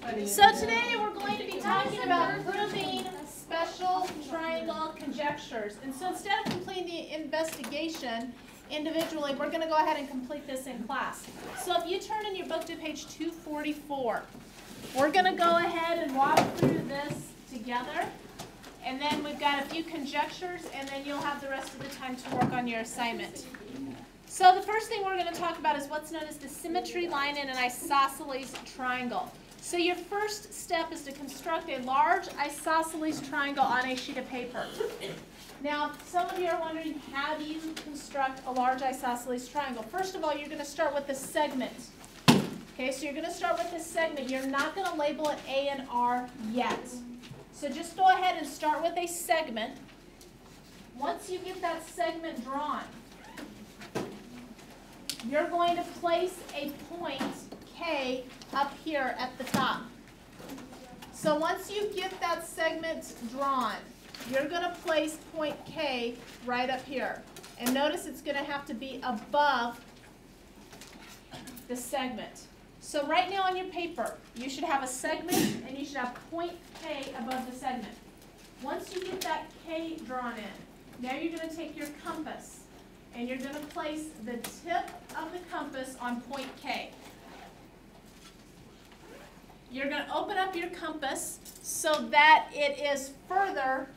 So today we're going to be talking about proving special triangle conjectures. And so instead of completing the investigation individually, we're going to go ahead and complete this in class. So if you turn in your book to page 244, we're going to go ahead and walk through this together. And then we've got a few conjectures, and then you'll have the rest of the time to work on your assignment. So the first thing we're going to talk about is what's known as the symmetry line in an isosceles triangle. So your first step is to construct a large isosceles triangle on a sheet of paper. Now, some of you are wondering, how do you construct a large isosceles triangle? First of all, you're going to start with the segment. Okay, so you're going to start with this segment. You're not going to label it A and R yet. So just go ahead and start with a segment. Once you get that segment drawn, you're going to place a point K up here at the top. So once you get that segment drawn, you're going to place point K right up here. And notice it's going to have to be above the segment. So right now on your paper, you should have a segment and you should have point K above the segment. Once you get that K drawn in, now you're going to take your compass and you're going to place the tip of the compass on point K. You're going to open up your compass so that it is further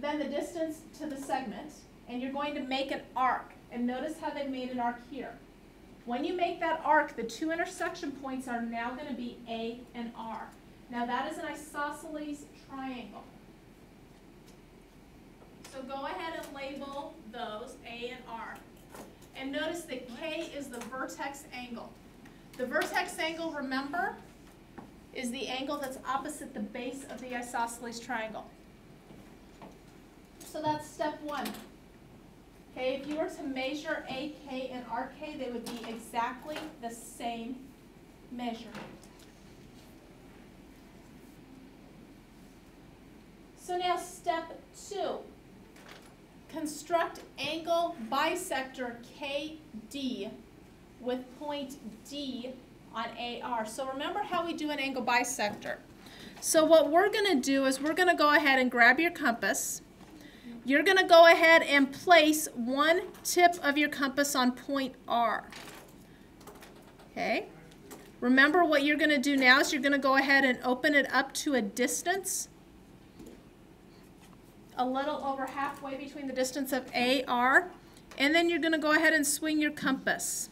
than the distance to the segment, and you're going to make an arc. And notice how they made an arc here. When you make that arc, the two intersection points are now going to be A and R. Now that is an isosceles triangle. So go ahead and label those A and R. And notice that K is the vertex angle. The vertex angle, remember, is the angle that's opposite the base of the isosceles triangle. So that's step one. Okay, if you were to measure AK and RK, they would be exactly the same measurement. So now step two. Construct angle bisector KD with point D on AR. So remember how we do an angle bisector. So what we're going to do is we're going to go ahead and grab your compass. You're going to go ahead and place one tip of your compass on point R. Okay? Remember what you're going to do now is you're going to go ahead and open it up to a distance a little over halfway between the distance of AR, and then you're going to go ahead and swing your compass.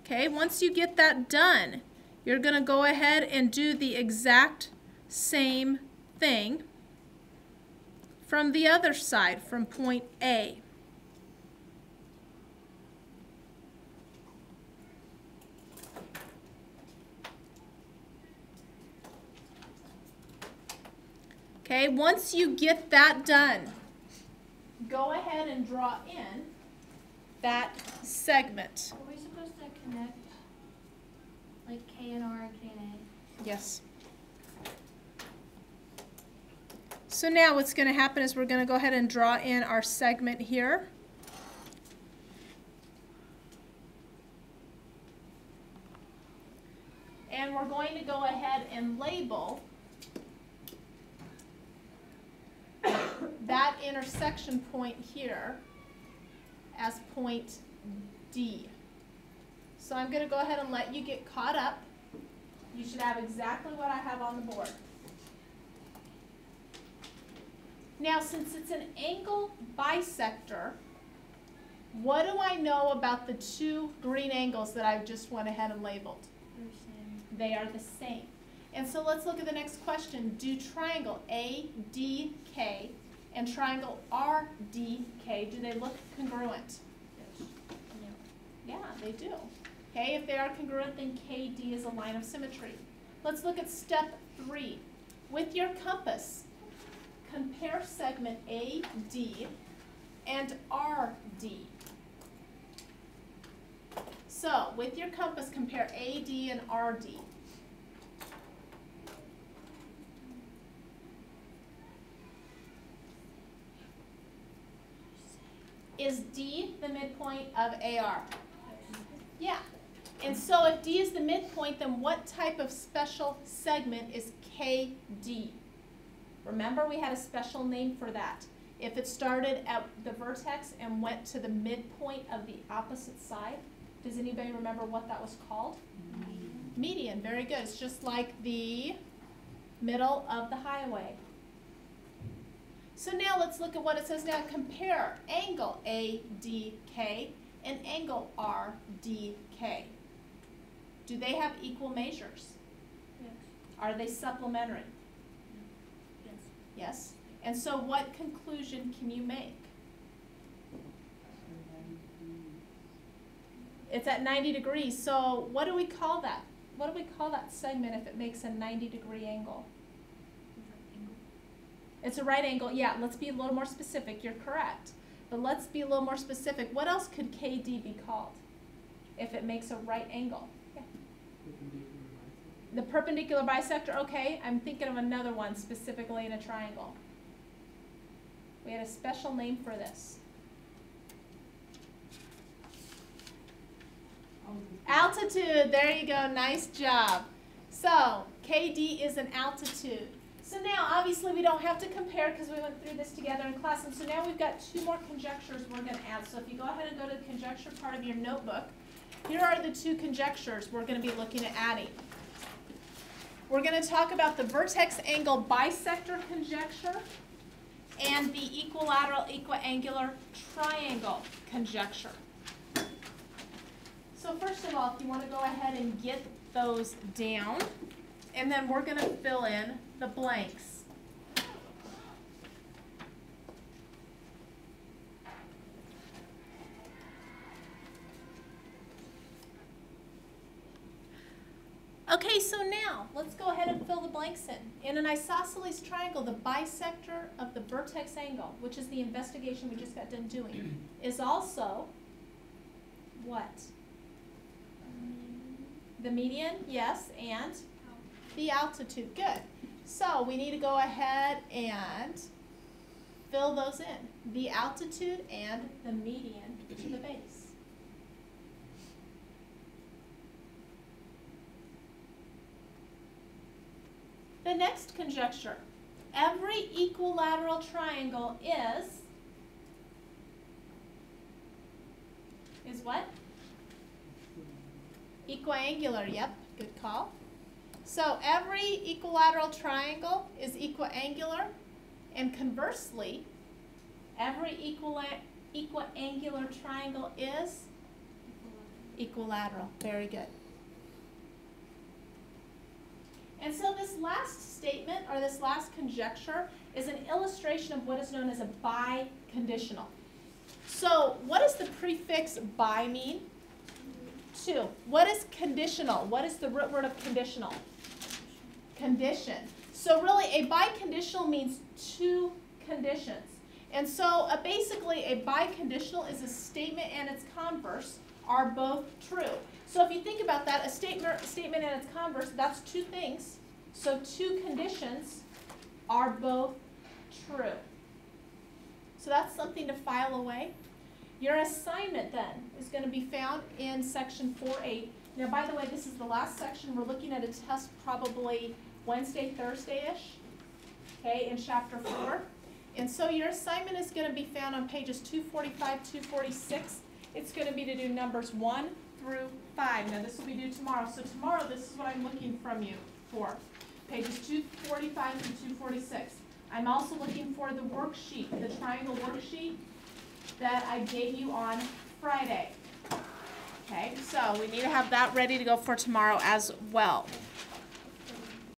Okay, once you get that done, you're going to go ahead and do the exact same thing from the other side, from point A. Okay, once you get that done, go ahead and draw in that segment. Are we supposed to connect like K and R and K and A? Yes. So now what's going to happen is we're going to go ahead and draw in our segment here. And we're going to go ahead and label that intersection point here as point D. So I'm going to go ahead and let you get caught up. You should have exactly what I have on the board. Now, since it's an angle bisector, what do I know about the two green angles that I just went ahead and labeled? They're the same. They are the same. And so let's look at the next question. Do triangle ADK and triangle RDK, do they look congruent? No. Yeah, they do. Okay, if they are congruent, then KD is a line of symmetry. Let's look at step 3. With your compass, compare segment AD and RD. So, with your compass, compare AD and RD. Is D the midpoint of AR? Yeah. And so if D is the midpoint, then what type of special segment is KD? Remember, we had a special name for that. If it started at the vertex and went to the midpoint of the opposite side, does anybody remember what that was called? Median. Very good. It's just like the middle of the highway. So now let's look at what it says now. Compare angle ADK and angle RDK. Do they have equal measures? Yes. Are they supplementary? Yes. Yes. And so what conclusion can you make? It's at 90 degrees. So what do we call that? What do we call that segment if it makes a 90-degree angle? It's a right angle. Yeah, let's be a little more specific. You're correct. But let's be a little more specific. What else could KD be called if it makes a right angle? Yeah. The perpendicular bisector. Okay, I'm thinking of another one specifically in a triangle. We had a special name for this. Altitude. There you go. Nice job. So KD is an altitude. So now, obviously, we don't have to compare because we went through this together in class. And so now we've got two more conjectures we're going to add. So if you go ahead and go to the conjecture part of your notebook, here are the two conjectures we're going to be looking at adding. We're going to talk about the vertex angle bisector conjecture and the equilateral equiangular triangle conjecture. So first of all, if you want to go ahead and get those down, and then we're going to fill in the blanks. Okay, so now let's go ahead and fill the blanks in. In an isosceles triangle, the bisector of the vertex angle, which is the investigation we just got done doing, is also what? The median, yes, and the altitude. Good. So we need to go ahead and fill those in. The altitude and the median to the base. The next conjecture. Every equilateral triangle is what? Equiangular. Yep, good call. So every equilateral triangle is equiangular, and conversely, every equiangular triangle is equilateral. Very good. And so this last statement, or this last conjecture, is an illustration of what is known as a biconditional. So what does the prefix bi mean? Two. What is conditional? What is the root word of conditional? Condition. So really a biconditional means two conditions. And so basically a biconditional is a statement and its converse are both true. So if you think about that, a statement and its converse, that's two things. So two conditions are both true. So that's something to file away. Your assignment then is going to be found in section 4.8. Now, by the way, this is the last section. We're looking at a test probably Wednesday, Thursday-ish, okay, in chapter 4. And so your assignment is going to be found on pages 245, 246. It's going to be to do numbers 1 through 5. Now, this will be due tomorrow. So tomorrow, this is what I'm looking from you for, pages 245 through 246. I'm also looking for the worksheet, the triangle worksheet that I gave you on Friday. Okay, so we need to have that ready to go for tomorrow as well.